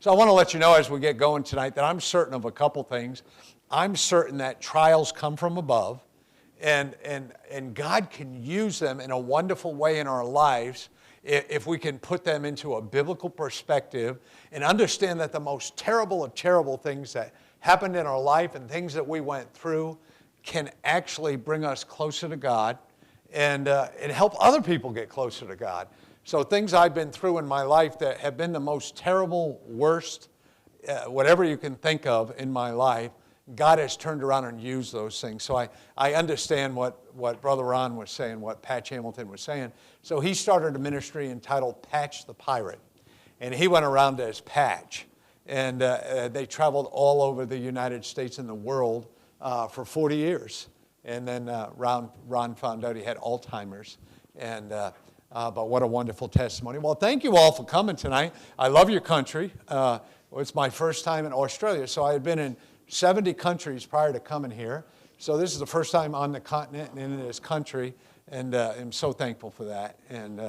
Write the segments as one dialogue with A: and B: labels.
A: So I want to let you know as we get going tonight that I'm certain of a couple things. I'm certain that trials come from above, and God can use them in a wonderful way in our lives if we can put them into a biblical perspective and understand that the most terrible of terrible things that happened in our life and things that we went through can actually bring us closer to God and help other people get closer to God. So things I've been through in my life that have been the most terrible, worst, whatever you can think of in my life, God has turned around and used those things. So I understand what Brother Ron was saying, what Patch Hamilton was saying. So he started a ministry entitled Patch the Pirate. And he went around as Patch. And they traveled all over the United States and the world for 40 years. And then Ron found out he had Alzheimer's. But what a wonderful testimony. Well, thank you all for coming tonight. I love your country. It's my first time in Australia, so I had been in 70 countries prior to coming here. So this is the first time on the continent and in this country, and I'm so thankful for that, and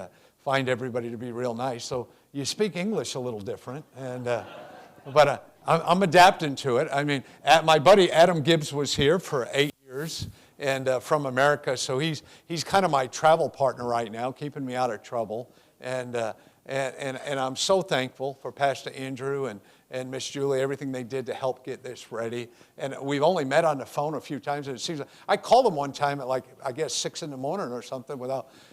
A: find everybody to be real nice. So you speak English a little different, but I'm adapting to it. I mean, my buddy Adam Gibbs was here for 8 years. And from America, so he's kind of my travel partner right now, keeping me out of trouble. And I'm so thankful for Pastor Andrew and Miss Julie, everything they did to help get this ready. And we've only met on the phone a few times. And it seems like, I called them one time at I guess 6 in the morning or something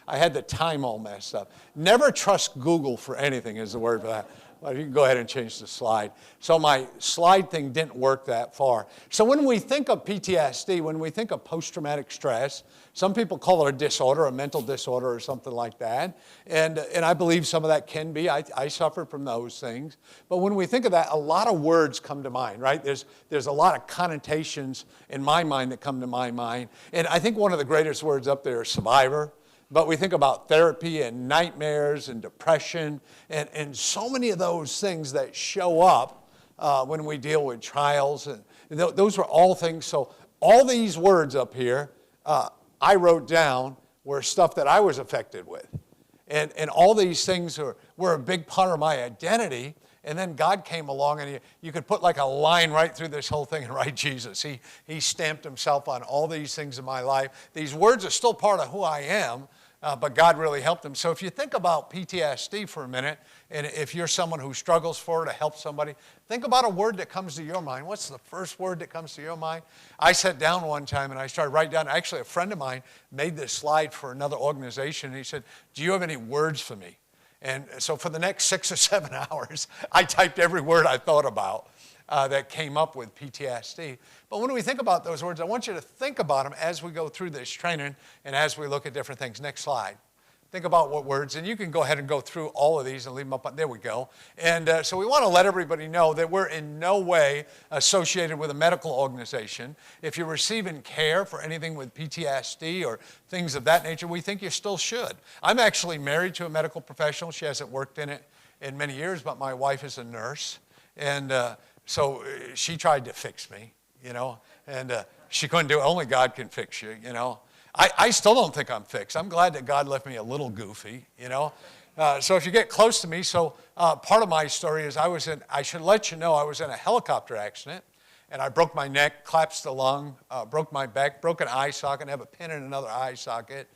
A: I had the time all messed up. Never trust Google for anything is the word for that. Well, you can go ahead and change the slide. So my slide thing didn't work that far. So when we think of PTSD, when we think of post-traumatic stress, some people call it a disorder, a mental disorder or something like that. And I believe some of that can be. I suffered from those things. But when we think of that, a lot of words come to mind, right? There's a lot of connotations in my mind that come to my mind. And I think one of the greatest words up there is survivor. But we think about therapy and nightmares and depression and so many of those things that show up when we deal with trials. And those were all things. So all these words up here I wrote down were stuff that I was affected with. And all these things were a big part of my identity. And then God came along, and you could put like a line right through this whole thing and write Jesus. He stamped himself on all these things in my life. These words are still part of who I am, but God really helped them. So if you think about PTSD for a minute, and if you're someone who struggles for it to help somebody, think about a word that comes to your mind. What's the first word that comes to your mind? I sat down one time and I started writing down. Actually, a friend of mine made this slide for another organization, and he said, "Do you have any words for me?" And so for the next 6 or 7 hours, I typed every word I thought about that came up with PTSD. But when we think about those words, I want you to think about them as we go through this training and as we look at different things. Next slide. Think about what words, and you can go ahead and go through all of these and leave them up. There we go. And so we want to let everybody know that we're in no way associated with a medical organization. If you're receiving care for anything with PTSD or things of that nature, we think you still should. I'm actually married to a medical professional. She hasn't worked in it in many years, but my wife is a nurse. And so she tried to fix me, and she couldn't do it. Only God can fix you, I still don't think I'm fixed. I'm glad that God left me a little goofy, So if you get close to me, part of my story is I should let you know I was in a helicopter accident, and I broke my neck, collapsed the lung, broke my back, broke an eye socket, have a pin in another eye socket,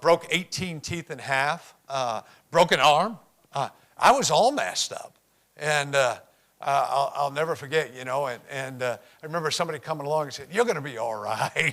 A: broke 18 teeth in half, broken arm. I was all messed up. And I'll never forget, and I remember somebody coming along and said, "You're going to be all right,"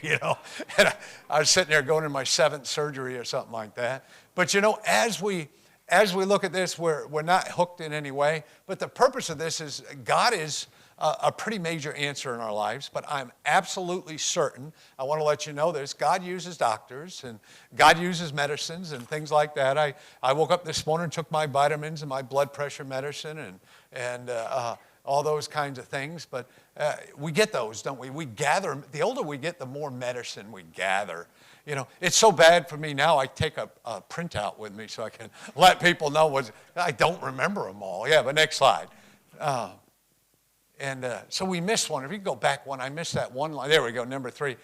A: And I was sitting there going in my 7th surgery or something like that. But, as we look at this, we're not hooked in any way. But the purpose of this is God is a pretty major answer in our lives. But I'm absolutely certain, I want to let you know this, God uses doctors and God uses medicines and things like that. I woke up this morning, took my vitamins and my blood pressure medicine and all those kinds of things. But we get those, don't we? We gather. The older we get, the more medicine we gather. It's so bad for me now, I take a printout with me so I can let people know I don't remember them all. Yeah, but next slide. So we missed one. If you go back one, I missed that one line. There we go, number 3.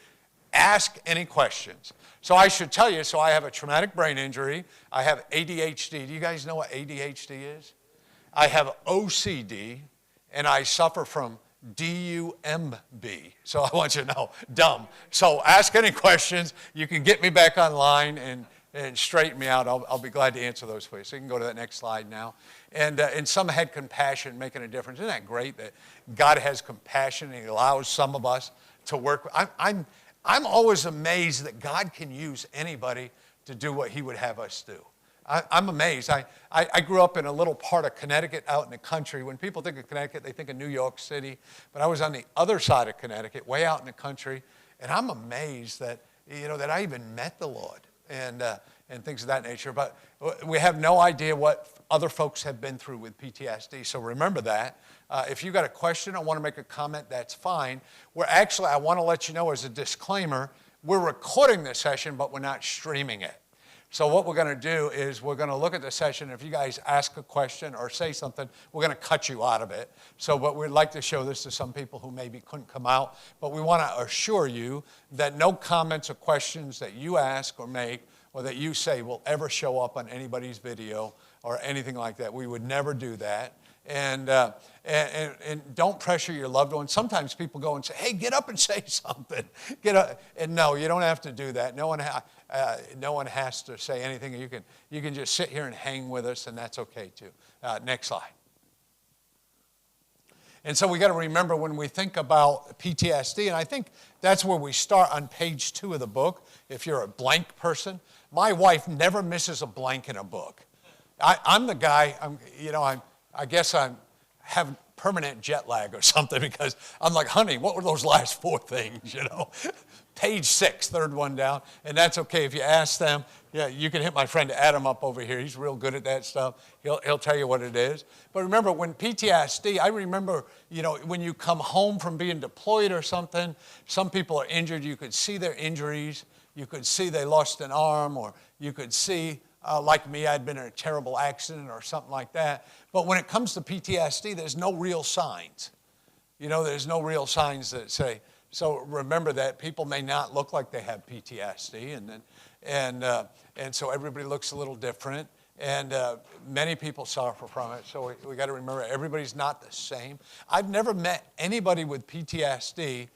A: Ask any questions. So I should tell you, I have a traumatic brain injury. I have ADHD. Do you guys know what ADHD is? I have OCD, and I suffer from DUMB. So I want you to know, dumb. So ask any questions. You can get me back online and straighten me out. I'll be glad to answer those for you. So you can go to that next slide now. And some had compassion, making a difference. Isn't that great that God has compassion and He allows some of us to work? I'm always amazed that God can use anybody to do what He would have us do. I'm amazed. I grew up in a little part of Connecticut out in the country. When people think of Connecticut, they think of New York City. But I was on the other side of Connecticut, way out in the country. And I'm amazed that, that I even met the Lord and things of that nature. But we have no idea what other folks have been through with PTSD. So remember that. If you got a question or want to make a comment, that's fine. I want to let you know as a disclaimer, we're recording this session, but we're not streaming it. So what we're going to do is we're going to look at the session. If you guys ask a question or say something, we're going to cut you out of it. But we'd like to show this to some people who maybe couldn't come out. But we want to assure you that no comments or questions that you ask or make or that you say will ever show up on anybody's video or anything like that. We would never do that. And don't pressure your loved ones. Sometimes people go and say, hey, get up and say something. Get up. And no, you don't have to do that. No one has to say anything. You can just sit here and hang with us, and that's okay too. Next slide. And so we got to remember when we think about PTSD, and I think that's where we start on page 2 of the book. If you're a blank person, my wife never misses a blank in a book. I'm the guy. I guess I have permanent jet lag or something because I'm like, honey, what were those last 4 things, Page 6, third one down. And that's okay if you ask them. Yeah, you can hit my friend Adam up over here. He's real good at that stuff. He'll tell you what it is. But remember, when PTSD, I remember, when you come home from being deployed or something, some people are injured. You could see their injuries. You could see they lost an arm, or you could see, like me, I'd been in a terrible accident or something like that. But when it comes to PTSD, there's no real signs. There's no real signs that say. So remember that people may not look like they have PTSD, and so everybody looks a little different, and many people suffer from it. So we got to remember everybody's not the same. I've never met anybody with PTSD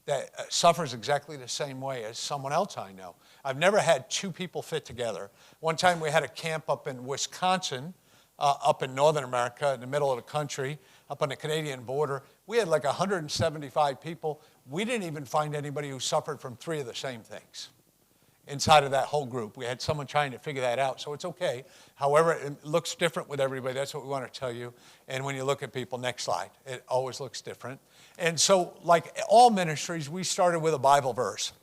A: that suffers exactly the same way as someone else I know. I've never had 2 people fit together. One time we had a camp up in Wisconsin, up in northern America, in the middle of the country, up on the Canadian border. We had like 175 people. We didn't even find anybody who suffered from 3 of the same things inside of that whole group. We had someone trying to figure that out, so it's okay. However, it looks different with everybody. That's what we want to tell you. And when you look at people, next slide, it always looks different. And so, like all ministries, we started with a Bible verse.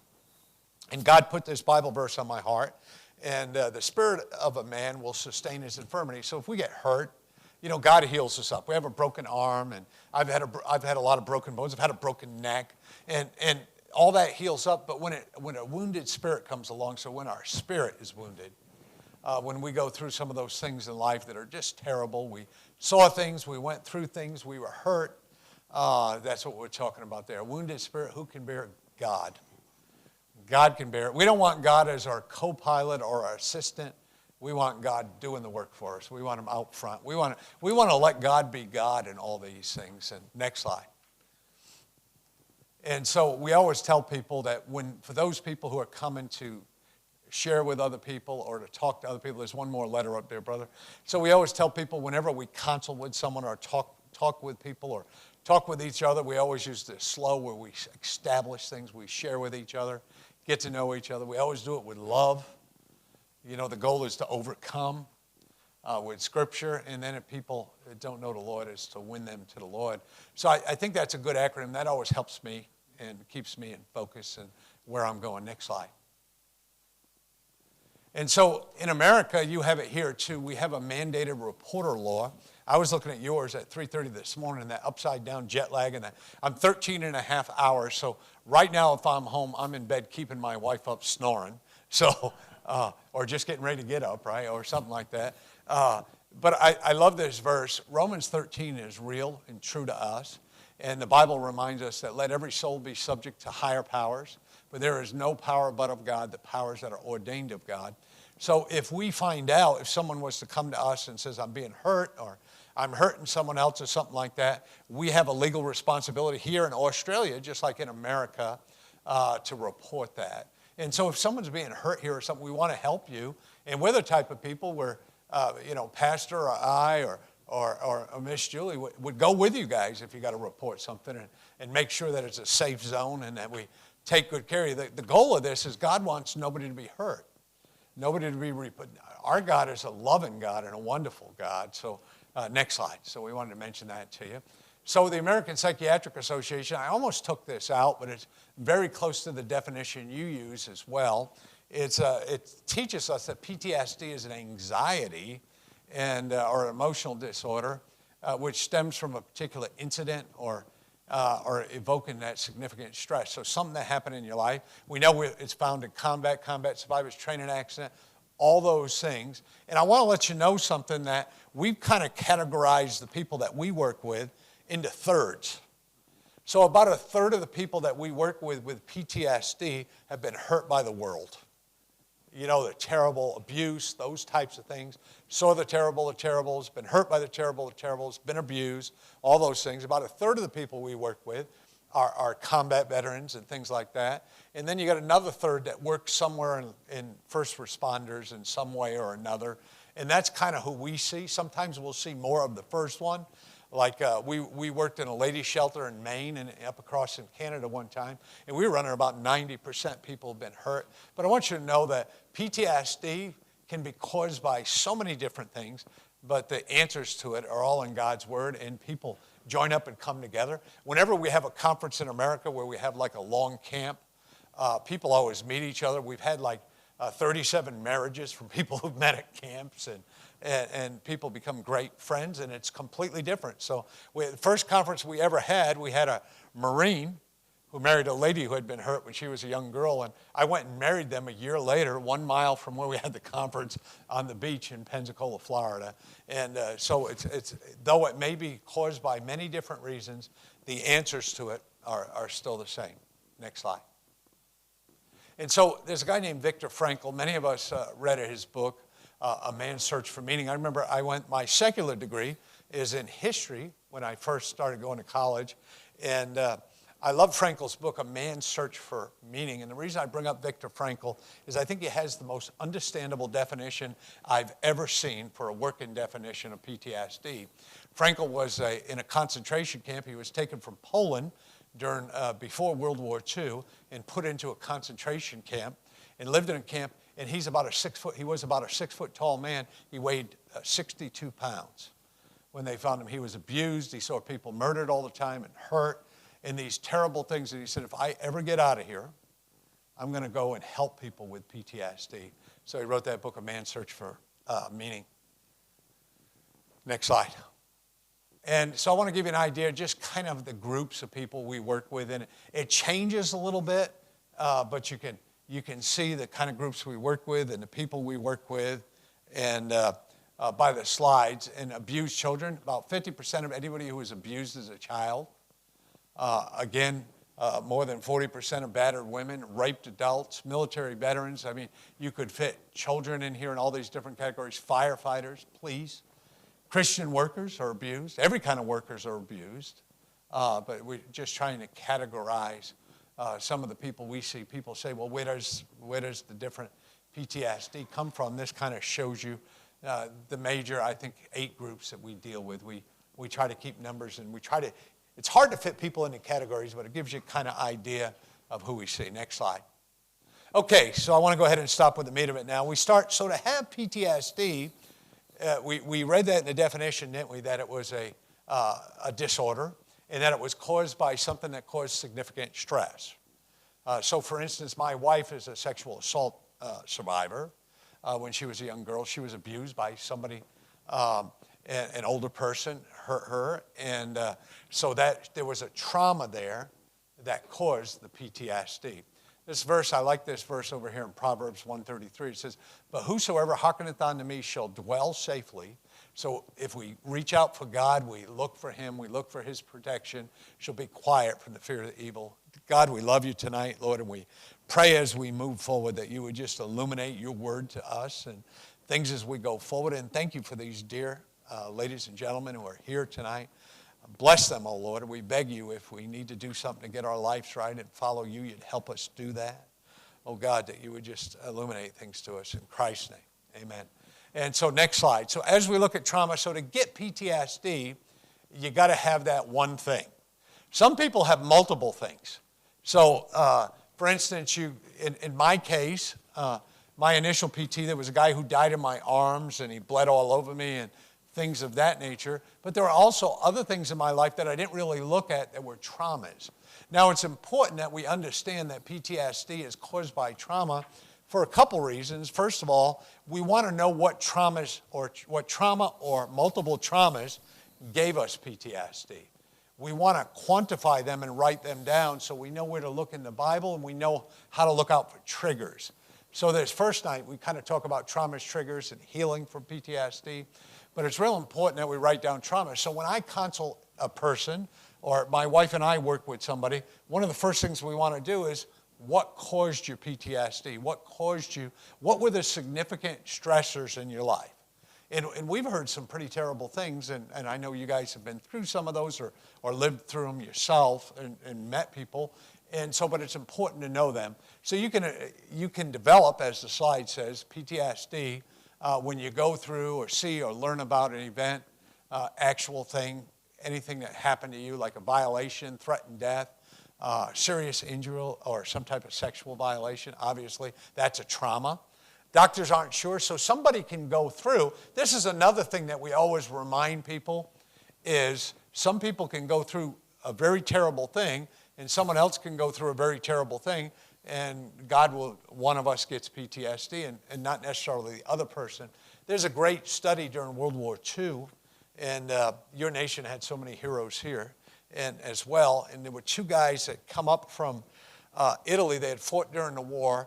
A: And God put this Bible verse on my heart. And the spirit of a man will sustain his infirmity. So if we get hurt, God heals us up. We have a broken arm, and I've had a lot of broken bones. I've had a broken neck, and all that heals up. But when a wounded spirit comes along, so when our spirit is wounded, when we go through some of those things in life that are just terrible, we saw things, we went through things, we were hurt. That's what we're talking about there. A wounded spirit, who can bear? God. God can bear it. We don't want God as our co-pilot or our assistant. We want God doing the work for us. We want Him out front. We want to let God be God in all these things. And next slide. And so we always tell people that for those people who are coming to share with other people or to talk to other people, there's one more letter up there, brother. So we always tell people whenever we consult with someone or talk with people or talk with each other, we always use this slow where we establish things, we share with each other, get to know each other. We always do it with love. The goal is to overcome with Scripture, and then if people don't know the Lord, is to win them to the Lord. So I think that's a good acronym. That always helps me and keeps me in focus and where I'm going. Next slide. And so in America, you have it here too. We have a mandated reporter law. I was looking at yours at 3:30 this morning, that upside-down jet lag, and that I'm 13 and a half hours. So right now, if I'm home, I'm in bed keeping my wife up snoring. So, or just getting ready to get up, right, or something like that. But I love this verse. Romans 13 is real and true to us. And the Bible reminds us that let every soul be subject to higher powers. For there is no power but of God, the powers that are ordained of God. So if we find out, if someone was to come to us and says, I'm being hurt, or I'm hurting someone else or something like that, we have a legal responsibility here in Australia, just like in America, to report that. And so if someone's being hurt here or something, we want to help you. And we're the type of people where, Pastor or I or Miss Julie would go with you guys if you got to report something and make sure that it's a safe zone and that we take good care of you. The goal of this is God wants nobody to be hurt. Nobody to be our God is a loving God and a wonderful God. So next slide. So we wanted to mention that to you. So the American Psychiatric Association, I almost took this out, but it's very close to the definition you use as well. It teaches us that PTSD is an anxiety or emotional disorder which stems from a particular incident or evoking that significant stress. So something that happened in your life. We know it's found in combat survivors, training accident, all those things. And I want to let you know something, that we've kind of categorized the people that we work with into thirds. So about a third of the people that we work with PTSD have been hurt by the world. The terrible abuse, those types of things. Saw the terribles, been hurt by the terribles, been abused, all those things. About a third of the people we work with are combat veterans and things like that. And then you got another third that works somewhere in first responders in some way or another. And that's kind of who we see. Sometimes we'll see more of the first one. Like we worked in a ladies' shelter in Maine and up across in Canada one time, and we were running about 90% people have been hurt. But I want you to know that PTSD can be caused by so many different things, but the answers to it are all in God's Word, and people join up and come together. Whenever we have a conference in America where we have like a long camp, people always meet each other. We've had like 37 marriages from people who've met at camps, and people become great friends, and it's completely different. So the first conference we ever had, we had a Marine who married a lady who had been hurt when she was a young girl, and I went and married them a year later, 1 mile from where we had the conference on the beach in Pensacola, Florida. And so it's though it may be caused by many different reasons, the answers to it are still the same. Next slide. And so there's a guy named Viktor Frankl. Many of us read his book, A Man's Search for Meaning. I remember my secular degree is in history when I first started going to college. And I love Frankl's book, A Man's Search for Meaning. And the reason I bring up Viktor Frankl is I think he has the most understandable definition I've ever seen for a working definition of PTSD. Frankl was in a concentration camp. He was taken from Poland before World War II and put into a concentration camp and lived in a camp. And he was about a 6 foot tall man. He weighed 62 pounds. When they found him, he was abused. He saw people murdered all the time and hurt and these terrible things. And he said, if I ever get out of here, I'm going to go and help people with PTSD. So he wrote that book, A Man's Search for Meaning. Next slide. And so I want to give you an idea, just kind of the groups of people we work with. And it changes a little bit, but you can see the kind of groups we work with and the people we work with. And by the slides, and abused children, about 50% of anybody who was abused as a child. More than 40% of battered women, raped adults, military veterans. I mean, you could fit children in here in all these different categories. Firefighters, police. Christian workers are abused. Every kind of workers are abused. But we're just trying to categorize some of the people we see. People say, well, where does the different PTSD come from? This kind of shows you the major, I think, 8 groups that we deal with. We try to keep numbers, and it's hard to fit people into categories, but it gives you kind of idea of who we see. Next slide. Okay, so I want to go ahead and stop with the meat of it now. So to have PTSD, we read that in the definition, didn't we, that it was a disorder and that it was caused by something that caused significant stress. So, for instance, my wife is a sexual assault survivor. When she was a young girl, she was abused by somebody, an older person, hurt her. And so that there was a trauma there that caused the PTSD. This verse, I like this verse over here in Proverbs 1:33. It says, but whosoever hearkeneth unto me shall dwell safely. So if we reach out for God, we look for him, we look for his protection, shall be quiet from the fear of the evil. God, we love you tonight, Lord, and we pray as we move forward that you would just illuminate your word to us and things as we go forward. And thank you for these dear ladies and gentlemen who are here tonight. Bless them, oh Lord. We beg you, if we need to do something to get our lives right and follow you, you'd help us do that. Oh God, that you would just illuminate things to us in Christ's name. Amen. And so next slide. So as we look at trauma, so to get PTSD, you got to have that one thing. Some people have multiple things. So for instance, in my case, my initial PT, there was a guy who died in my arms and he bled all over me and things of that nature. But there are also other things in my life that I didn't really look at that were traumas. Now, it's important that we understand that PTSD is caused by trauma for a couple reasons. First of all, we want to know what trauma or multiple traumas gave us PTSD. We want to quantify them and write them down so we know where to look in the Bible and we know how to look out for triggers. So this first night, we kind of talk about traumas, triggers, and healing from PTSD. But it's real important that we write down trauma. So when I consult a person, or my wife and I work with somebody, one of the first things we want to do is, what caused your PTSD? What were the significant stressors in your life? And we've heard some pretty terrible things, and I know you guys have been through some of those or lived through them yourself and met people. And so, but it's important to know them. So you can develop, as the slide says, PTSD when you go through or see or learn about an event, actual thing, anything that happened to you, like a violation, threatened death, serious injury, or some type of sexual violation. Obviously, that's a trauma. Doctors aren't sure, so somebody can go through. This is another thing that we always remind people, is some people can go through a very terrible thing, and someone else can go through a very terrible thing, and one of us gets PTSD, and not necessarily the other person. There's a great study during World War II, and your nation had so many heroes here, and as well, and there were two guys that come up from Italy. They had fought during the war,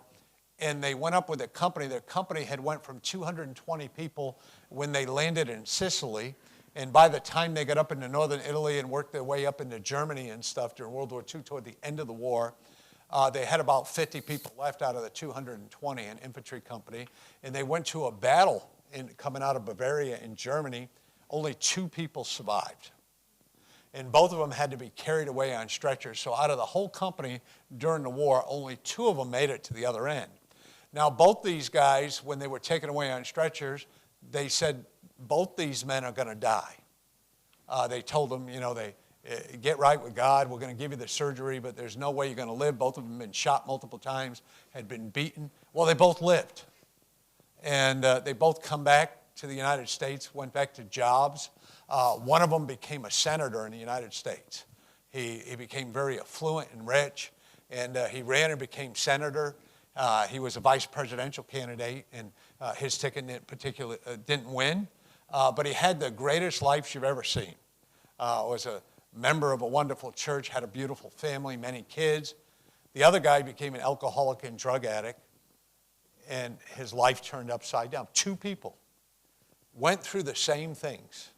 A: and they went up with a company. Their company had went from 220 people when they landed in Sicily, and by the time they got up into northern Italy and worked their way up into Germany and stuff during World War II, toward the end of the war, they had about 50 people left out of the 220, an infantry company, and they went to a battle coming out of Bavaria in Germany. Only 2 people survived, and both of them had to be carried away on stretchers. So out of the whole company during the war, only 2 of them made it to the other end. Now, both these guys, when they were taken away on stretchers, they said, both these men are going to die. They told them, get right with God. We're going to give you the surgery, but there's no way you're going to live. Both of them had been shot multiple times, had been beaten. Well, they both lived. And they both come back to the United States, went back to jobs. One of them became a senator in the United States. He became very affluent and rich, and he ran and became senator. He was a vice presidential candidate, and his ticket didn't win. But he had the greatest life you've ever seen. Was a member of a wonderful church, had a beautiful family, many kids. The other guy became an alcoholic and drug addict, and his life turned upside down. 2 people went through the same things,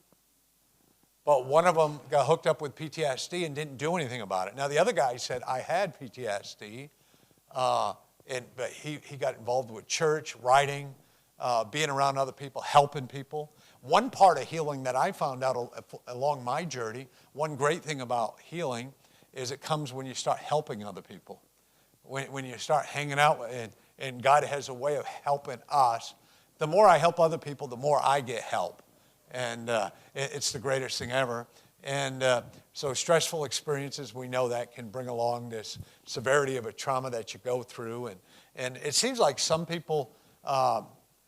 A: but one of them got hooked up with PTSD and didn't do anything about it. Now, the other guy said, I had PTSD, but he got involved with church, writing, being around other people, helping people. One part of healing that I found out along my journey, one great thing about healing is it comes when you start helping other people. When you start hanging out, and God has a way of helping us. The more I help other people, the more I get help. And it's the greatest thing ever. And so stressful experiences, we know that can bring along this severity of a trauma that you go through. And it seems like some people...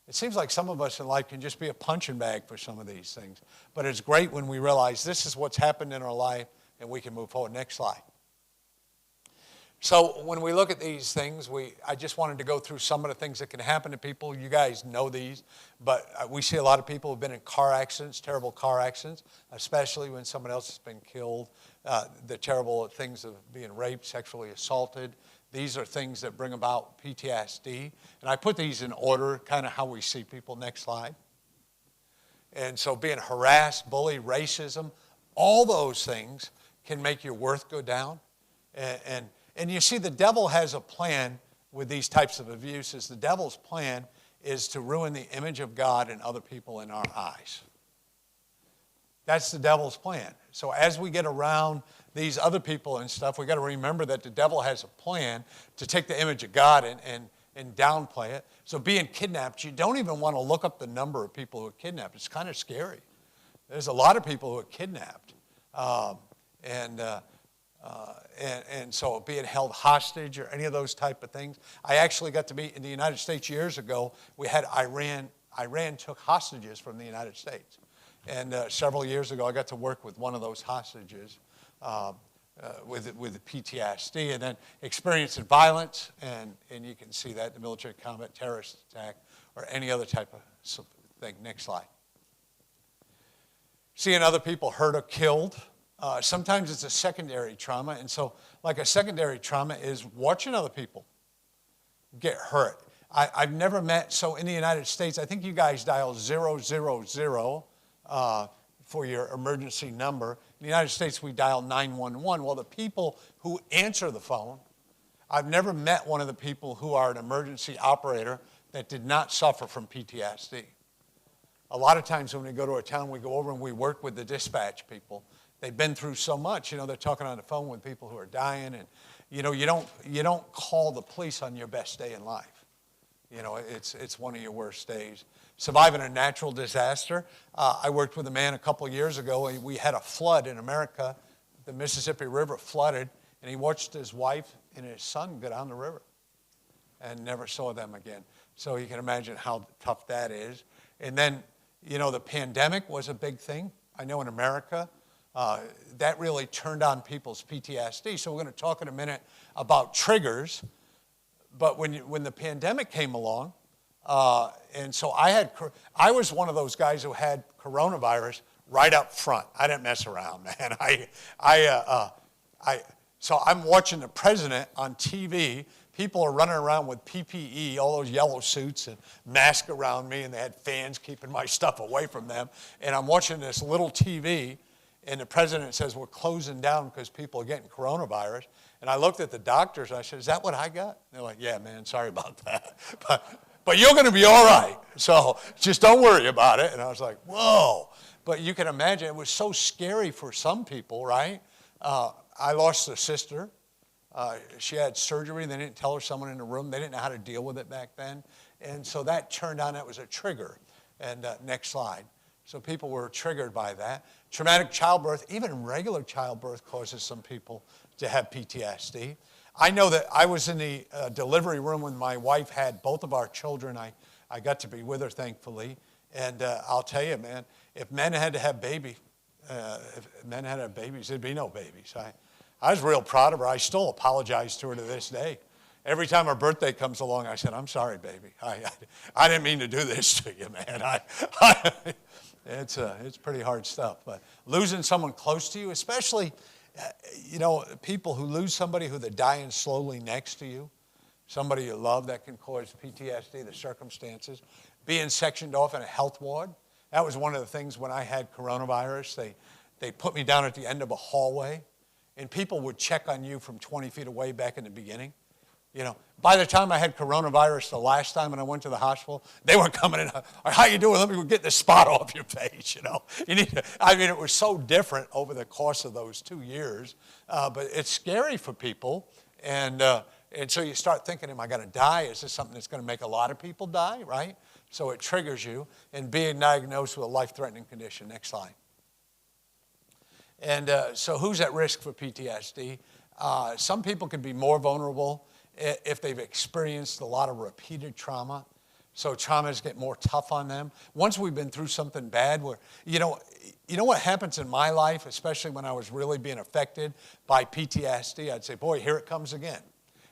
A: It seems like some of us in life can just be a punching bag for some of these things. But it's great when we realize this is what's happened in our life and we can move forward. Next slide. So when we look at these things, I just wanted to go through some of the things that can happen to people. You guys know these, but we see a lot of people who have been in car accidents, terrible car accidents, especially when someone else has been killed. The terrible things of being raped, sexually assaulted. These are things that bring about PTSD. And I put these in order, kind of how we see people. Next slide. And so being harassed, bullied, racism, all those things can make your worth go down. And you see, the devil has a plan with these types of abuses. The devil's plan is to ruin the image of God and other people in our eyes. That's the devil's plan. So as we get around these other people and stuff, we got to remember that the devil has a plan to take the image of God and downplay it. So being kidnapped, you don't even want to look up the number of people who are kidnapped. It's kind of scary. There's a lot of people who are kidnapped. And so being held hostage or any of those type of things. I actually got to be in the United States years ago. We had Iran took hostages from the United States. And several years ago, I got to work with one of those hostages with PTSD and then experiencing violence. And you can see that in the military combat, terrorist attack, or any other type of thing. Next slide. Seeing other people hurt or killed. Sometimes it's a secondary trauma. And so like a secondary trauma is watching other people get hurt. I've never met, so in the United States, I think you guys dial 000 for your emergency number. In the United States, we dial 911. Well, the people who answer the phone, I've never met one of the people who are an emergency operator that did not suffer from PTSD. A lot of times when we go to a town, we go over and we work with the dispatch people. They've been through so much, they're talking on the phone with people who are dying, and you don't call the police on your best day in life. It's one of your worst days. Surviving a natural disaster. I worked with a man a couple of years ago. We had a flood in America. The Mississippi River flooded, and he watched his wife and his son go down the river and never saw them again. So you can imagine how tough that is. And then, the pandemic was a big thing. I know in America, that really turned on people's PTSD. So we're going to talk in a minute about triggers. But when the pandemic came along, and so I was one of those guys who had coronavirus right up front. I didn't mess around, man. So I'm watching the president on TV. People are running around with PPE, all those yellow suits and masks around me, and they had fans keeping my stuff away from them. And I'm watching this little TV, and the president says, we're closing down because people are getting coronavirus. And I looked at the doctors, and I said, is that what I got? And they're like, yeah, man, sorry about that. But you're going to be all right, so just don't worry about it. And I was like, whoa. But you can imagine, it was so scary for some people, right? I lost a sister. She had surgery. They didn't tell her, someone in the room. They didn't know how to deal with it back then. And so that turned on, that was a trigger. And next slide. So people were triggered by that. Traumatic childbirth, even regular childbirth causes some people to have PTSD. I know that I was in the delivery room when my wife had both of our children. I got to be with her, thankfully. And I'll tell you, man, if men had to have babies, there'd be no babies. I was real proud of her. I still apologize to her to this day. Every time her birthday comes along, I said, I'm sorry, baby. I didn't mean to do this to you, man. It's pretty hard stuff. But losing someone close to you, especially, people who lose somebody who they're dying slowly next to you, somebody you love, that can cause PTSD, the circumstances. Being sectioned off in a health ward. That was one of the things when I had coronavirus. They put me down at the end of a hallway, and people would check on you from 20 feet away back in the beginning. By the time I had coronavirus the last time and I went to the hospital, they were coming in. How you doing? Let me get this spot off your face. It was so different over the course of those 2 years. But it's scary for people. And so you start thinking, am I going to die? Is this something that's going to make a lot of people die, right? So it triggers you. And being diagnosed with a life-threatening condition. Next slide. And so who's at risk for PTSD? Some people can be more vulnerable if they've experienced a lot of repeated trauma. So traumas get more tough on them. Once we've been through something bad, where, you know what happens in my life, especially when I was really being affected by PTSD, I'd say, boy, here it comes again.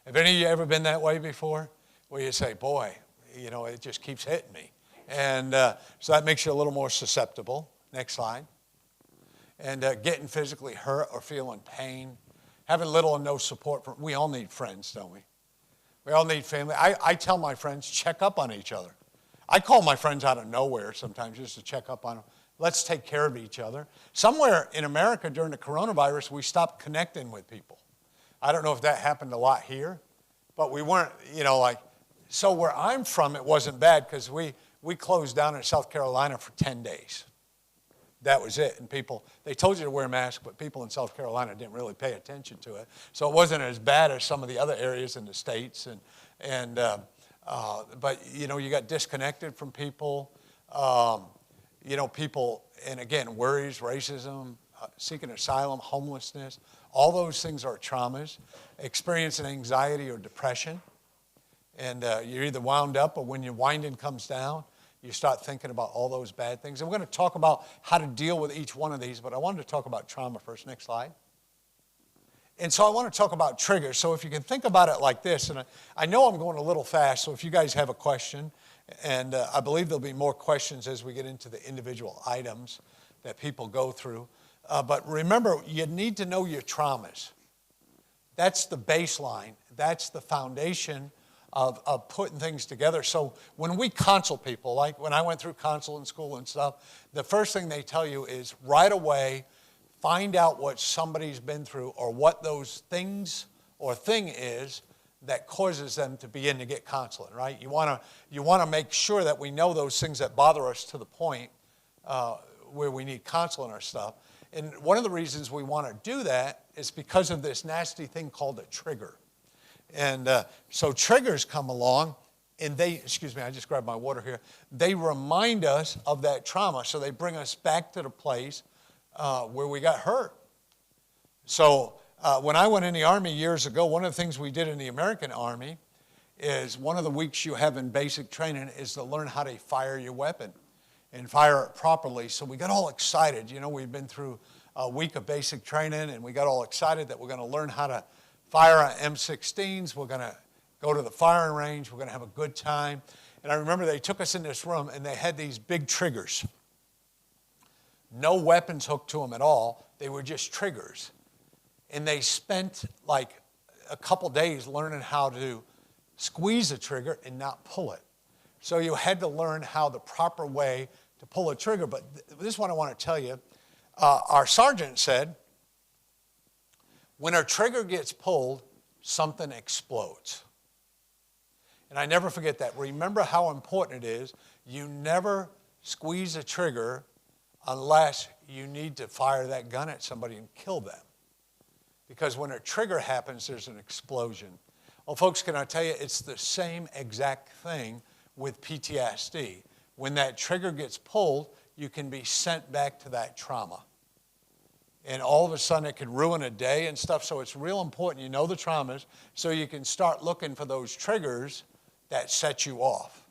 A: Have any of you ever been that way before? Where you say, boy, it just keeps hitting me. And so that makes you a little more susceptible. Next slide. And getting physically hurt or feeling pain. Having little or no support. We all need friends, don't we? We all need family. I tell my friends, check up on each other. I call my friends out of nowhere sometimes just to check up on them. Let's take care of each other. Somewhere in America during the coronavirus, we stopped connecting with people. I don't know if that happened a lot here, but we weren't, so where I'm from, it wasn't bad because we closed down in South Carolina for 10 days. that was it. And people, they told you to wear a mask, but people in South Carolina didn't really pay attention to it. So it wasn't as bad as some of the other areas in the States. But, you know, you got disconnected from people. You know, people, and again, worries, racism, seeking asylum, homelessness, all those things are traumas. Experiencing anxiety or depression. And you're either wound up, or when your winding comes down, you start thinking about all those bad things. And we're going to talk about how to deal with each one of these, but I wanted to talk about trauma first. Next slide. And so I want to talk about triggers. So if you can think about it like this, and I know I'm going a little fast, so if you guys have a question, and I believe there'll be more questions as we get into the individual items that people go through. But remember, you need to know your traumas. That's the baseline. That's the foundation of putting things together. So when we counsel people, like when I went through counseling school and stuff, the first thing they tell you is right away, find out what somebody's been through or what those things or thing is that causes them to begin to get counseling, right? You want to make sure that we know those things that bother us to the point where we need counseling or stuff. And one of the reasons we want to do that is because of this nasty thing called a trigger. And so triggers come along, and I just grabbed my water here. They remind us of that trauma, so they bring us back to the place where we got hurt. So when I went in the Army years ago, one of the things we did in the American Army is one of the weeks you have in basic training is to learn how to fire your weapon and fire it properly. So we got all excited. You know, we've been through a week of basic training, and we got all excited that we're going to learn how to fire on M16s. We're going to go to the firing range. We're going to have a good time. And I remember they took us in this room, and they had these big triggers. No weapons hooked to them at all. They were just triggers. And they spent like a couple days learning how to squeeze a trigger and not pull it. So you had to learn how the proper way to pull a trigger. But this is what I want to tell you. Our sergeant said, when a trigger gets pulled, something explodes. And I never forget that. Remember how important it is. You never squeeze a trigger unless you need to fire that gun at somebody and kill them. Because when a trigger happens, there's an explosion. Well, folks, can I tell you, it's the same exact thing with PTSD. When that trigger gets pulled, you can be sent back to that trauma. And all of a sudden, it can ruin a day and stuff. So it's real important you know the traumas so you can start looking for those triggers that set you off.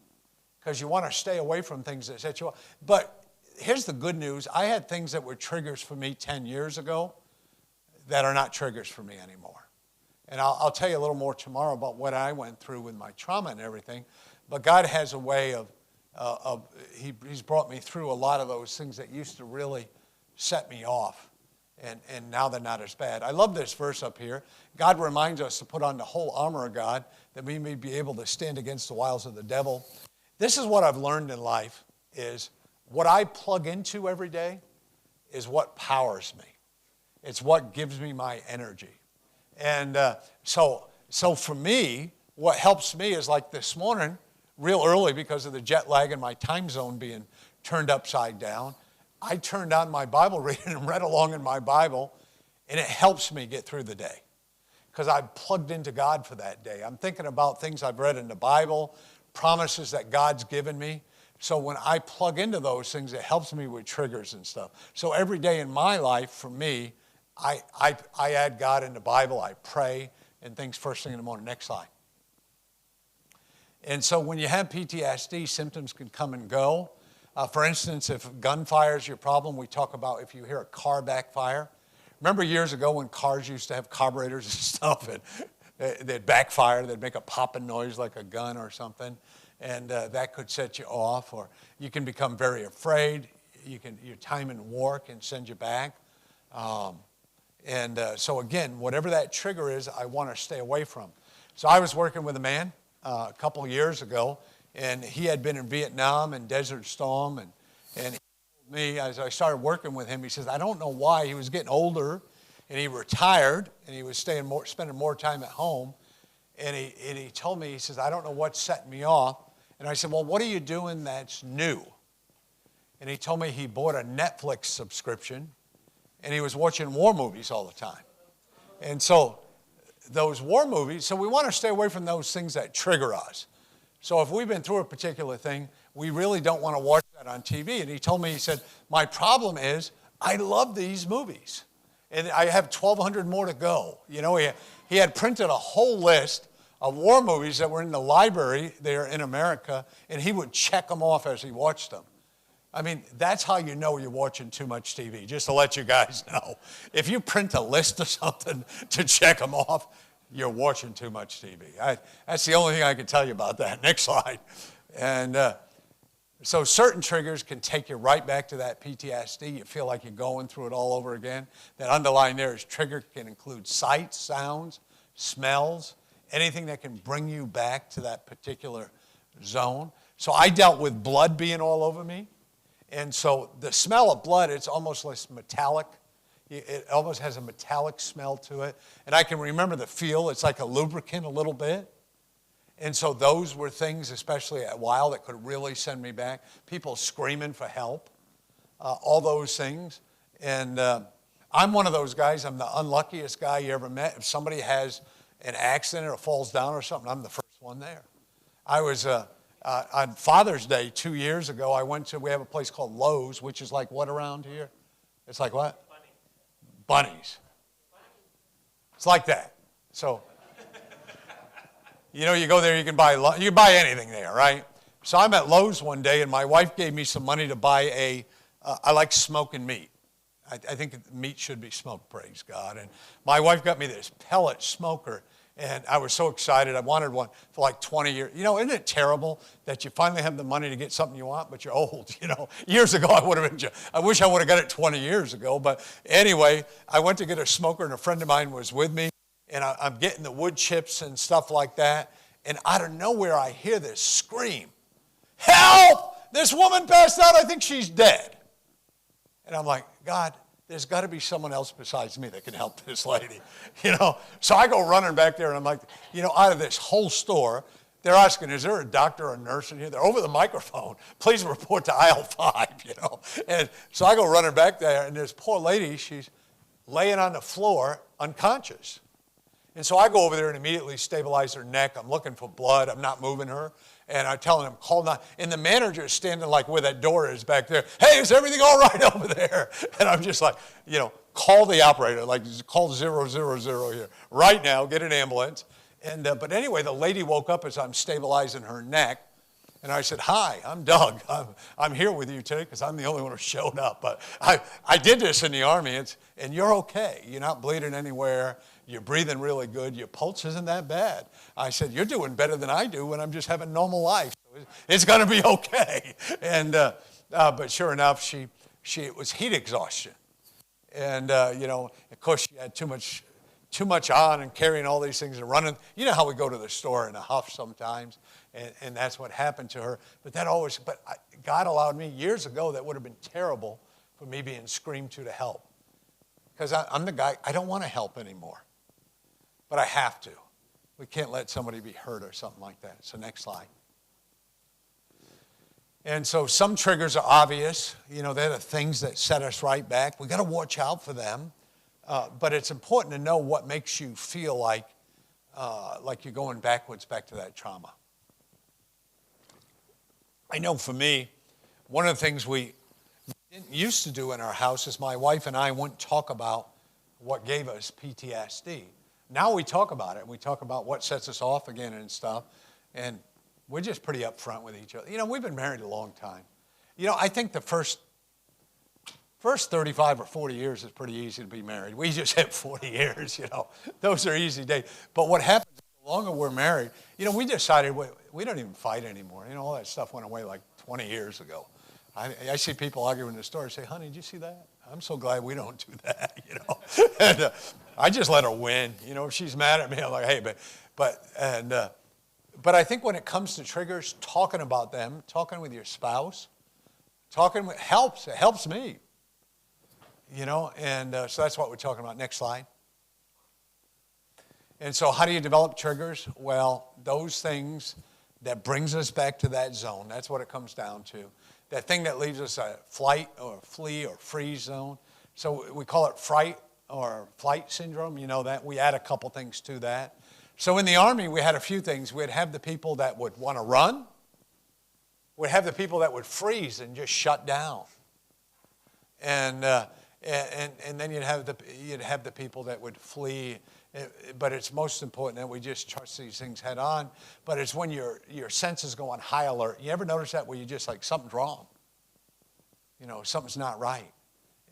A: Because you want to stay away from things that set you off. But here's the good news. I had things that were triggers for me 10 years ago that are not triggers for me anymore. And I'll tell you a little more tomorrow about what I went through with my trauma and everything. But God has a way He's brought me through a lot of those things that used to really set me off. And now they're not as bad. I love this verse up here. God reminds us to put on the whole armor of God that we may be able to stand against the wiles of the devil. This is what I've learned in life is what I plug into every day is what powers me. It's what gives me my energy. And so for me, what helps me is like this morning, real early because of the jet lag and my time zone being turned upside down, I turned on my Bible reading and read along in my Bible, and it helps me get through the day because I'm plugged into God for that day. I'm thinking about things I've read in the Bible, promises that God's given me. So when I plug into those things, it helps me with triggers and stuff. So every day in my life, for me, I add God in the Bible, I pray, and things first thing in the morning. Next slide. And so when you have PTSD, symptoms can come and go. For instance, if gunfire is your problem, we talk about if you hear a car backfire. Remember years ago when cars used to have carburetors and stuff, and they'd backfire, they'd make a popping noise like a gun or something, and that could set you off, or you can become very afraid. Your time in war can send you back. So again, whatever that trigger is, I want to stay away from. So I was working with a man a couple of years ago, and he had been in Vietnam and Desert Storm, and he told me, as I started working with him, he says, I don't know why. He was getting older, and he retired, and he was spending more time at home, and he told me, he says, I don't know what's setting me off. And I said, well, what are you doing that's new? and he told me he bought a Netflix subscription, and he was watching war movies all the time. And so those war movies, so we want to stay away from those things that trigger us. So if we've been through a particular thing, we really don't want to watch that on TV. And he told me, he said, my problem is I love these movies. And I have 1,200 more to go. You know, he had printed a whole list of war movies that were in the library there in America, and he would check them off as he watched them. I mean, that's how you know you're watching too much TV, just to let you guys know. If you print a list of something to check them off, you're watching too much TV. That's the only thing I can tell you about that. Next slide. And so certain triggers can take you right back to that PTSD. You feel like you're going through it all over again. That underlying there is trigger can include sights, sounds, smells, anything that can bring you back to that particular zone. So I dealt with blood being all over me. And so the smell of blood, it's almost like metallic. It almost has a metallic smell to it. And I can remember the feel. It's like a lubricant a little bit. And so those were things, especially at while, that could really send me back. People screaming for help, all those things. And I'm one of those guys. I'm the unluckiest guy you ever met. If somebody has an accident or falls down or something, I'm the first one there. I was on Father's Day 2 years ago, we have a place called Lowe's, which is like what around here? It's like what? Bunnies. It's like that. So, you know, you go there, you can buy anything there, right? So I'm at Lowe's one day, and my wife gave me some money to buy I like smoking meat. I think meat should be smoked, praise God. And my wife got me this pellet smoker, and I was so excited. I wanted one for like 20 years. You know, isn't it terrible that you finally have the money to get something you want, but you're old, you know? Years ago, I wish I would have got it 20 years ago. But anyway, I went to get a smoker, and a friend of mine was with me, and I'm getting the wood chips and stuff like that. And out of nowhere, I hear this scream, "Help! This woman passed out. I think she's dead." And I'm like, God, there's got to be someone else besides me that can help this lady, you know. So I go running back there, and I'm like, you know, out of this whole store, they're asking, is there a doctor or a nurse in here? They're over the microphone. Please report to aisle 5, you know. And so I go running back there, and this poor lady, she's laying on the floor unconscious. And so I go over there and immediately stabilize her neck. I'm looking for blood. I'm not moving her. And I'm telling him, call 9. And the manager is standing like where that door is back there. Hey, is everything all right over there? And I'm just like, you know, call the operator, like call 000 here. Right now, get an ambulance. And but anyway, the lady woke up as I'm stabilizing her neck. And I said, hi, I'm Doug. I'm here with you today because I'm the only one who showed up. But I did this in the Army, and you're okay. You're not bleeding anywhere. You're breathing really good. Your pulse isn't that bad. I said, you're doing better than I do when I'm just having normal life. So it's going to be okay. And but sure enough, it was heat exhaustion. And, you know, of course, she had too much on and carrying all these things and running. You know how we go to the store in a huff sometimes, and that's what happened to her. But God allowed me years ago, that would have been terrible for me being screamed to help. Because I'm the guy, I don't want to help anymore. But I have to. We can't let somebody be hurt or something like that. So next slide. And so some triggers are obvious. You know, they're the things that set us right back. We got to watch out for them. But it's important to know what makes you feel like you're going backwards back to that trauma. I know for me, one of the things we didn't used to do in our house is my wife and I wouldn't talk about what gave us PTSD. Now we talk about it. We talk about what sets us off again and stuff. And we're just pretty upfront with each other. You know, we've been married a long time. You know, I think the first 35 or 40 years is pretty easy to be married. We just hit 40 years, you know. Those are easy days. But what happens, the longer we're married, you know, we decided we don't even fight anymore. You know, all that stuff went away like 20 years ago. I see people arguing in the store and say, honey, did you see that? I'm so glad we don't do that, you know. And I just let her win. You know, if she's mad at me, I'm like, hey, but I think when it comes to triggers, talking about them, talking with your spouse, helps. It helps me. You know, and so that's what we're talking about. Next slide. And so how do you develop triggers? Well, those things that brings us back to that zone, that's what it comes down to. that thing that leaves us a flight or flee or freeze zone. So we call it fright or flight syndrome. You know that. We add a couple things to that. So in the Army, we had a few things. We'd have the people that would want to run. We'd have the people that would freeze and just shut down. And then you'd have the people that would flee. But it's most important that we just trust these things head on. But it's when your senses go on high alert. You ever notice that where you're just like, something's wrong? You know, something's not right.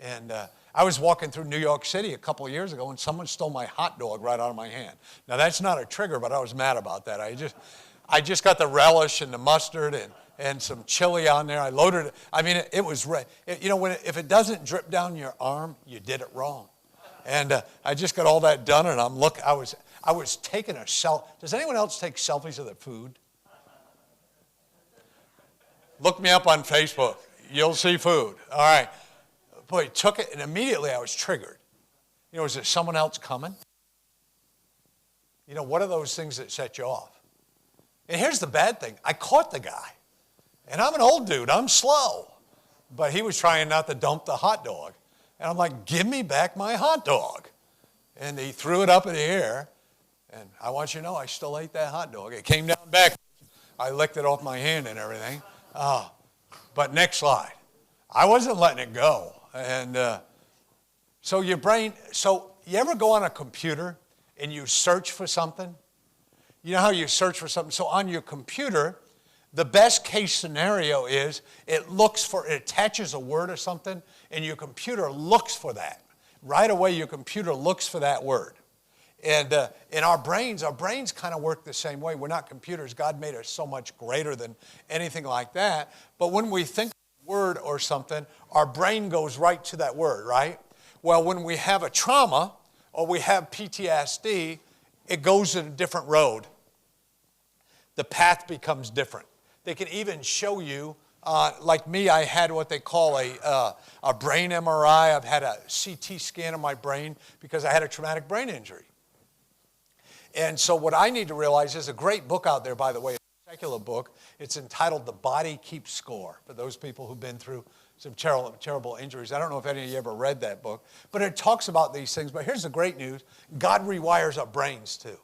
A: And I was walking through New York City a couple of years ago, and someone stole my hot dog right out of my hand. Now, that's not a trigger, but I was mad about that. I just got the relish and the mustard and some chili on there. I loaded it. I mean, it was red. You know, if it doesn't drip down your arm, you did it wrong. And I just got all that done, and I was taking a selfie. Does anyone else take selfies of their food? Look me up on Facebook. You'll see food. All right. Boy, took it, and immediately I was triggered. You know, is there someone else coming? You know, what are those things that set you off? And here's the bad thing. I caught the guy. And I'm an old dude. I'm slow. But he was trying not to dump the hot dog. And I'm like, give me back my hot dog. And he threw it up in the air. And I want you to know, I still ate that hot dog. It came down back. I licked it off my hand and everything. But next slide. I wasn't letting it go. And so your brain, so you ever go on a computer and you search for something? You know how you search for something? So on your computer, the best case scenario is it attaches a word or something, and your computer looks for that. Right away, your computer looks for that word. And in our brains kind of work the same way. We're not computers. God made us so much greater than anything like that. But when we think of a word or something, our brain goes right to that word, right? Well, when we have a trauma or we have PTSD, it goes in a different road. The path becomes different. They can even show you, like me, I had what they call a brain MRI. I've had a CT scan of my brain because I had a traumatic brain injury. And so what I need to realize, there's a great book out there, by the way, a secular book. It's entitled The Body Keeps Score, for those people who've been through some terrible injuries. I don't know if any of you ever read that book, but it talks about these things. But here's the great news. God rewires our brains too.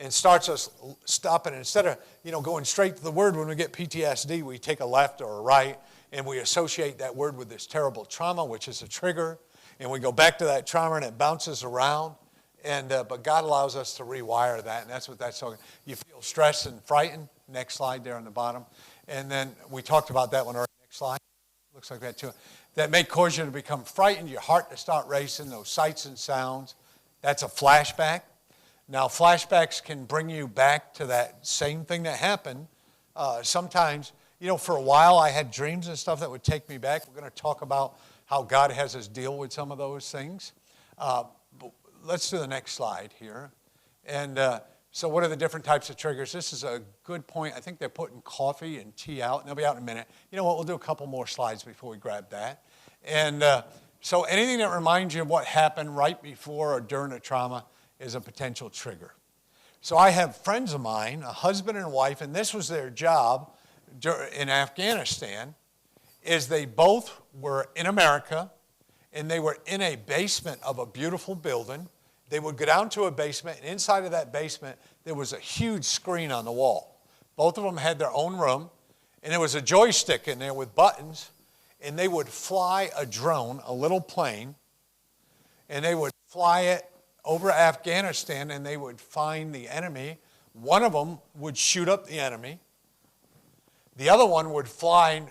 A: And starts us stopping. Instead of, going straight to the word when we get PTSD, we take a left or a right, and we associate that word with this terrible trauma, which is a trigger, and we go back to that trauma, and it bounces around. But God allows us to rewire that, and that's what that's talking. You feel stressed and frightened. Next slide there on the bottom. And then we talked about that one already. Next slide. Looks like that too. That may cause you to become frightened, your heart to start racing, those sights and sounds. That's a flashback. Now, flashbacks can bring you back to that same thing that happened. Sometimes, for a while I had dreams and stuff that would take me back. We're going to talk about how God has us deal with some of those things. But let's do the next slide here. And so what are the different types of triggers? This is a good point. I think they're putting coffee and tea out, and they'll be out in a minute. You know what? We'll do a couple more slides before we grab that. And so anything that reminds you of what happened right before or during a trauma is a potential trigger. So I have friends of mine, a husband and wife, and this was their job in Afghanistan, is they both were in America, and they were in a basement of a beautiful building. They would go down to a basement, and inside of that basement, there was a huge screen on the wall. Both of them had their own room, and there was a joystick in there with buttons, and they would fly a drone, a little plane, and they would fly it over Afghanistan, and they would find the enemy. One of them would shoot up the enemy. The other one would find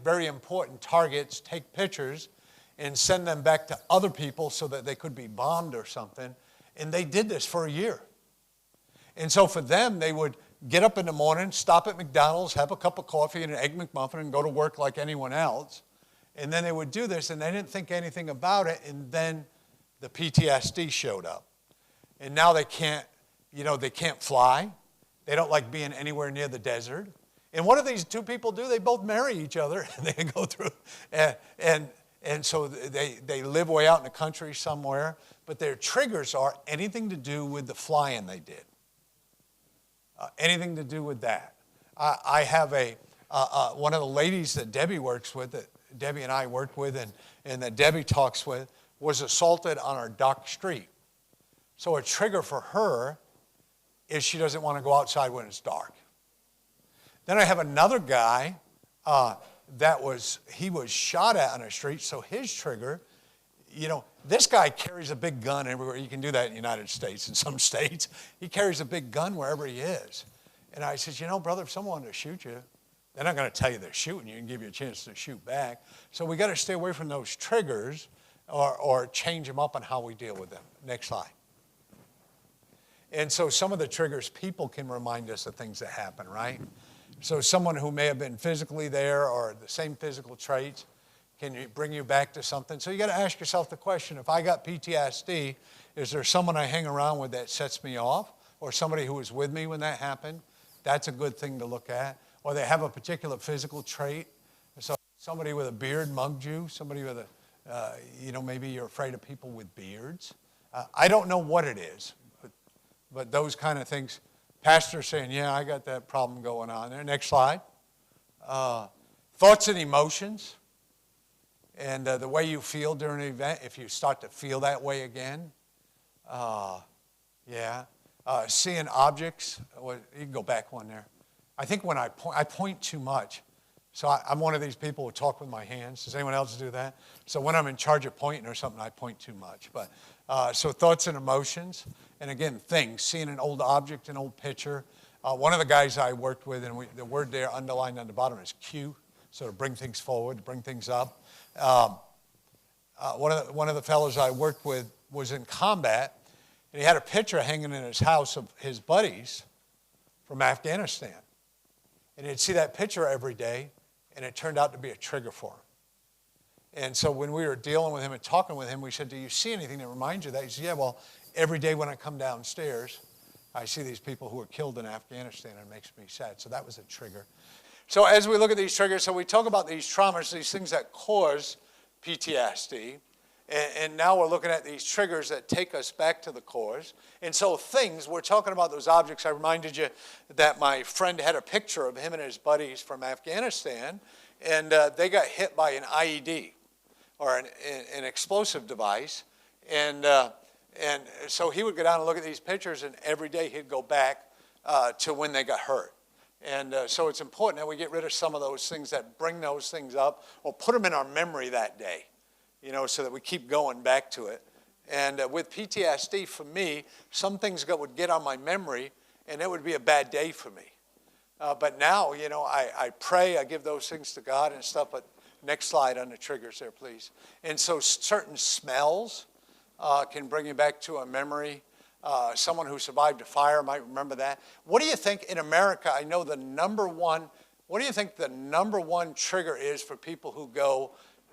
A: very important targets, take pictures, and send them back to other people so that they could be bombed or something. And they did this for a year. And so for them, they would get up in the morning, stop at McDonald's, have a cup of coffee and an Egg McMuffin, and go to work like anyone else. And then they would do this, and they didn't think anything about it, and then the PTSD showed up. And now they can't fly. They don't like being anywhere near the desert. And what do these two people do? They both marry each other, and they go through, and so they live way out in the country somewhere. But their triggers are anything to do with the flying they did. Anything to do with that. I have one of the ladies that Debbie works with, that Debbie and I work with, and that Debbie talks with, was assaulted on our dock street. So a trigger for her is she doesn't want to go outside when it's dark. Then I have another guy he was shot at on the street, so his trigger, this guy carries a big gun everywhere. You can do that in the United States. In some states, he carries a big gun wherever he is. And I said, brother, if someone wanted to shoot you, they're not going to tell you they're shooting you and give you a chance to shoot back. So we got to stay away from those triggers or change them up on how we deal with them. Next slide. And so some of the triggers, people can remind us of things that happen, right? So someone who may have been physically there or the same physical traits can bring you back to something. So you got to ask yourself the question, if I got PTSD, is there someone I hang around with that sets me off, or somebody who was with me when that happened? That's a good thing to look at. Or they have a particular physical trait. So somebody with a beard mugged you, somebody with maybe you're afraid of people with beards. I don't know what it is, but those kind of things. Pastor's saying, yeah, I got that problem going on there. Next slide. Thoughts and emotions. And the way you feel during an event, if you start to feel that way again. Seeing objects. Well, you can go back one there. I think when I point too much. So I'm one of these people who talk with my hands. Does anyone else do that? So when I'm in charge of pointing or something, I point too much. But so thoughts and emotions. And again, things. Seeing an old object, an old picture. One of the guys I worked with, and the word there underlined on the bottom is Q. So to bring things forward, to bring things up. One of the fellows I worked with was in combat, and he had a picture hanging in his house of his buddies from Afghanistan. And he'd see that picture every day, and it turned out to be a trigger for him. And so when we were dealing with him and talking with him, we said, do you see anything that reminds you of that? He said, yeah, well, every day when I come downstairs, I see these people who were killed in Afghanistan, and it makes me sad. So that was a trigger. So as we look at these triggers, so we talk about these traumas, these things that cause PTSD, and now we're looking at these triggers that take us back to the cause. And so things, we're talking about those objects. I reminded you that my friend had a picture of him and his buddies from Afghanistan, and they got hit by an IED, or an explosive device. And so he would go down and look at these pictures, and every day he'd go back to when they got hurt. And so it's important that we get rid of some of those things that bring those things up, or put them in our memory that day, so that we keep going back to it. And with PTSD, for me, some things would get on my memory, and it would be a bad day for me. But now, I pray, I give those things to God and stuff. But next slide on the triggers there, please. And so certain smells can bring you back to a memory. Someone who survived a fire might remember that. What do you think in America, I know what do you think the number one trigger is for people who go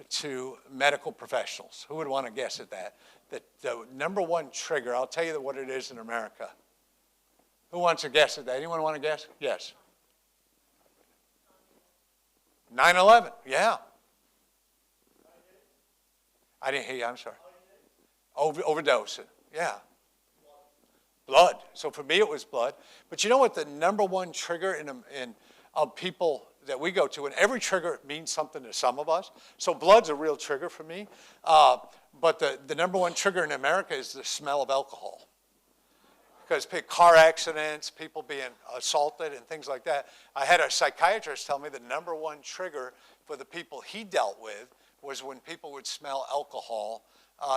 A: to medical professionals? Who would want to guess at that? The number one trigger, I'll tell you what it is in America. Who wants to guess at that? Anyone want to guess? Yes. 9/11, yeah. I didn't hear you, I'm sorry. Overdosing, yeah. Blood. So for me, it was blood. But you know what the number one trigger of people that we go to, and every trigger means something to some of us. So blood's a real trigger for me. But the number one trigger in America is the smell of alcohol. Because car accidents, people being assaulted and things like that. I had a psychiatrist tell me the number one trigger for the people he dealt with was when people would smell alcohol.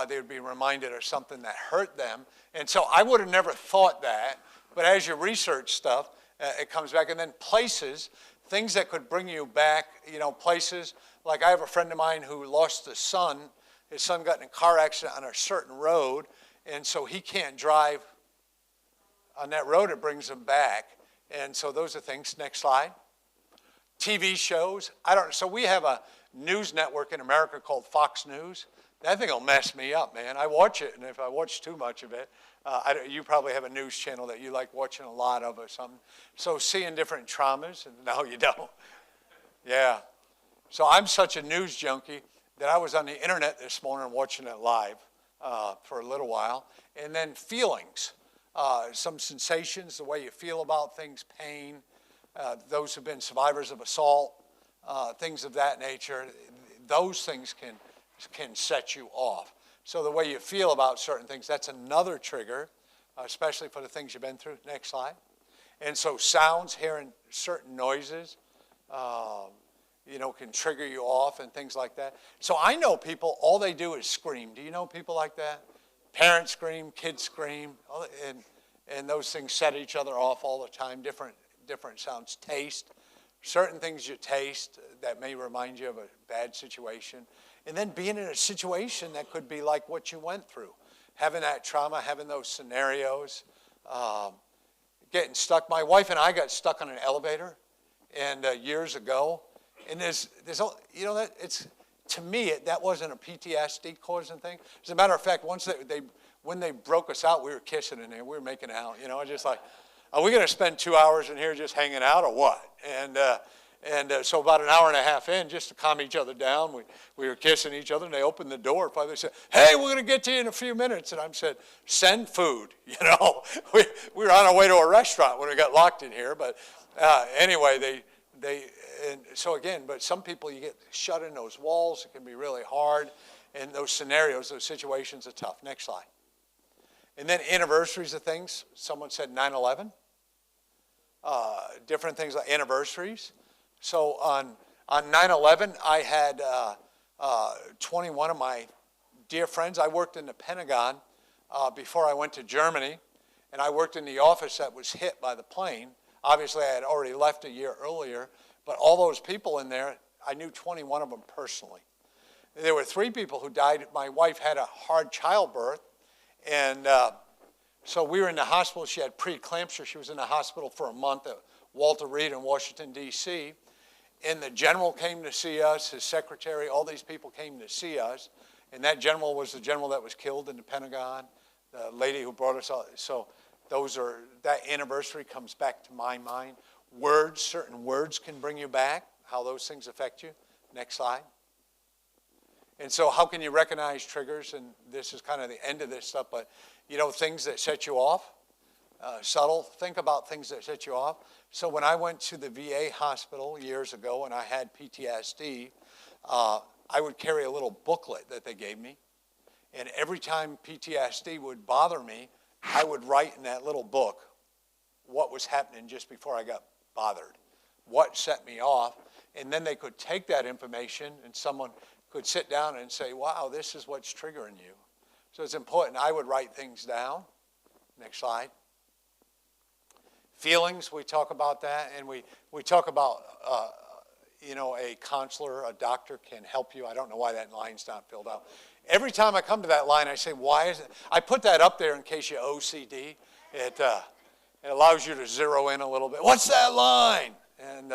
A: They would be reminded of something that hurt them. And so I would have never thought that. But as you research stuff, it comes back. And then places, things that could bring you back, places. Like I have a friend of mine who lost his son. His son got in a car accident on a certain road. And so he can't drive on that road. It brings him back. And so those are things. Next slide. TV shows. So we have a news network in America called Fox News. That thing will mess me up, man. I watch it, and if I watch too much of it, you probably have a news channel that you like watching a lot of or something. So seeing different traumas, and no, you don't. Yeah. So I'm such a news junkie that I was on the internet this morning watching it live for a little while. And then feelings, some sensations, the way you feel about things, pain, those who've been survivors of assault, things of that nature, those things can set you off. So the way you feel about certain things, that's another trigger, especially for the things you've been through. Next slide. And so sounds, hearing certain noises, can trigger you off and things like that. So I know people, all they do is scream. Do you know people like that? Parents scream, kids scream, and those things set each other off all the time, different sounds. Taste, certain things you taste that may remind you of a bad situation. And then being in a situation that could be like what you went through. Having that trauma, having those scenarios, getting stuck. My wife and I got stuck on an elevator and years ago. And there's to me, that wasn't a PTSD causing thing. As a matter of fact, once when they broke us out, we were kissing in there. We were making out, just like, are we going to spend 2 hours in here just hanging out or what? And so about an hour and a half in, just to calm each other down, we were kissing each other, and they opened the door. Finally said, hey, we're going to get to you in a few minutes. And I said, send food. We were on our way to a restaurant when we got locked in here. But anyway, but some people, you get shut in those walls. It can be really hard. And those scenarios, those situations are tough. Next slide. And then anniversaries of things. Someone said 9/11. Different things like anniversaries. So on 9/11, I had 21 of my dear friends. I worked in the Pentagon before I went to Germany, and I worked in the office that was hit by the plane. Obviously, I had already left a year earlier, but all those people in there, I knew 21 of them personally. There were 3 people who died. My wife had a hard childbirth, and so we were in the hospital. She had preeclampsia. She was in the hospital for a month at Walter Reed in Washington, D.C., and the general came to see us, his secretary, all these people came to see us, and that general was the general that was killed in the Pentagon, the lady who brought us all. So that anniversary comes back to my mind. Words, certain words can bring you back, how those things affect you. Next slide. And so how can you recognize triggers? And this is kind of the end of this stuff, but things that set you off, subtle. Think about things that set you off. So when I went to the VA hospital years ago and I had PTSD, I would carry a little booklet that they gave me. And every time PTSD would bother me, I would write in that little book what was happening just before I got bothered, what set me off. And then they could take that information and someone could sit down and say, wow, this is what's triggering you. So it's important. I would write things down. Next slide. Feelings, we talk about that, and we talk about, a counselor, a doctor can help you. I don't know why that line's not filled out. Every time I come to that line, I say, why is it? I put that up there in case you OCD. It allows you to zero in a little bit. What's that line? And,